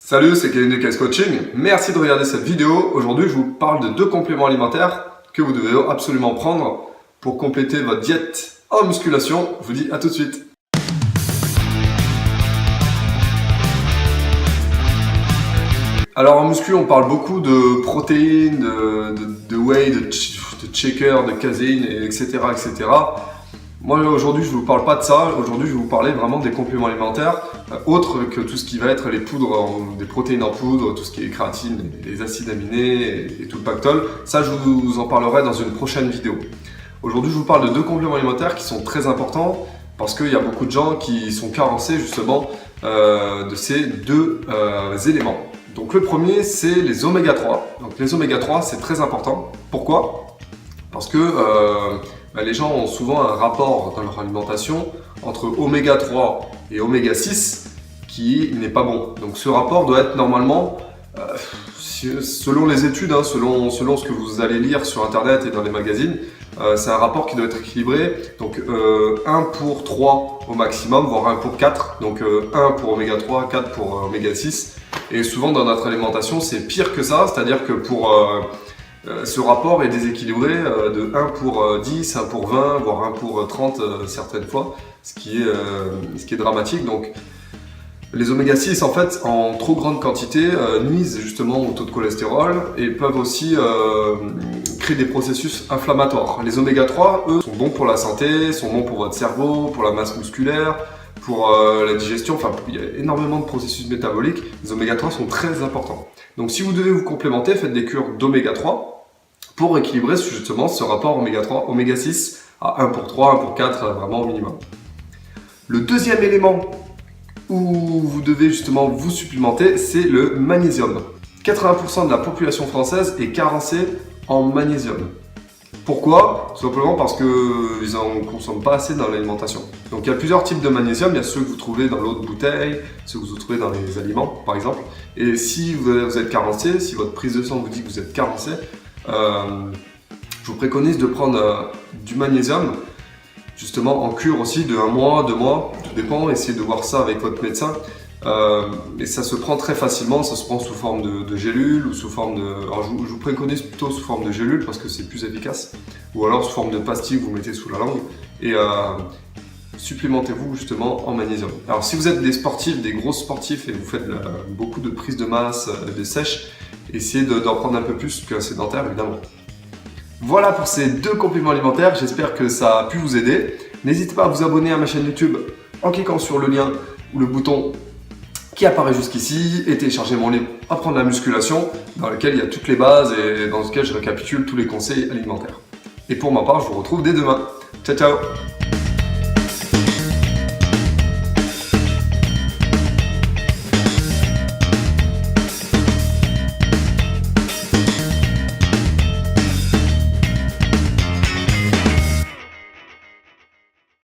Salut, c'est Kevin de KS Coaching. Merci de regarder cette vidéo. Aujourd'hui, je vous parle de 2 compléments alimentaires que vous devez absolument prendre pour compléter votre diète en musculation. Je vous dis à tout de suite. Alors en muscu, on parle beaucoup de protéines, de whey, de shaker, de caséine, etc., etc. Moi aujourd'hui je ne vous parle pas de ça, aujourd'hui je vais vous parler vraiment des compléments alimentaires autres que tout ce qui va être les poudres, des protéines en poudre, tout ce qui est créatine, les acides aminés et tout le pactole. Ça je vous en parlerai dans une prochaine vidéo. Aujourd'hui je vous parle de 2 compléments alimentaires qui sont très importants parce qu'il y a beaucoup de gens qui sont carencés justement de ces 2 éléments. Donc le premier c'est les oméga 3. Donc les oméga 3 c'est très important. Pourquoi ? Parce que les gens ont souvent un rapport dans leur alimentation entre oméga 3 et oméga 6 qui n'est pas bon. Donc ce rapport doit être normalement, selon les études, selon ce que vous allez lire sur internet et dans les magazines, c'est un rapport qui doit être équilibré. Donc 1 pour 3 au maximum, voire 1 pour 4. Donc 1 pour oméga 3, 4 pour oméga 6. Et souvent dans notre alimentation c'est pire que ça, c'est-à-dire que pour... ce rapport est déséquilibré de 1 pour 10, 1 pour 20, voire 1 pour 30 certaines fois, ce qui est dramatique. Donc, les oméga 6 en fait en trop grande quantité nuisent justement au taux de cholestérol et peuvent aussi créer des processus inflammatoires. Les oméga 3, eux, sont bons pour la santé, sont bons pour votre cerveau, pour la masse musculaire, pour la digestion, enfin il y a énormément de processus métaboliques. Les oméga 3 sont très importants. Donc si vous devez vous complémenter, faites des cures d'oméga 3 pour équilibrer justement ce rapport oméga 3, oméga 6 à 1 pour 3, 1 pour 4, vraiment au minimum. Le deuxième élément où vous devez justement vous supplémenter, c'est le magnésium. 80% de la population française est carencée en magnésium. Pourquoi ? Tout simplement parce qu'ils n'en consomment pas assez dans l'alimentation. Donc il y a plusieurs types de magnésium, il y a ceux que vous trouvez dans l'eau de bouteille, ceux que vous trouvez dans les aliments par exemple. Et si vous êtes carencé, si votre prise de sang vous dit que vous êtes carencé, je vous préconise de prendre du magnésium justement en cure aussi de 1 mois, 2 mois, tout dépend, essayez de voir ça avec votre médecin. Et ça se prend très facilement, ça se prend sous forme de gélule ou sous forme de... Alors je vous préconise plutôt sous forme de gélule parce que c'est plus efficace, ou alors sous forme de pastille que vous mettez sous la langue et supplémentez-vous justement en magnésium. Alors si vous êtes des sportifs, des gros sportifs et vous faites beaucoup de prise de masse, de sèche, essayez d'en prendre un peu plus qu'un sédentaire évidemment. Voilà pour ces 2 compléments alimentaires, j'espère que ça a pu vous aider. N'hésitez pas à vous abonner à ma chaîne YouTube en cliquant sur le lien ou le bouton qui apparaît jusqu'ici et télécharger mon livre Apprendre la musculation dans lequel il y a toutes les bases et dans lequel je récapitule tous les conseils alimentaires. Et pour ma part, je vous retrouve dès demain. Ciao ciao!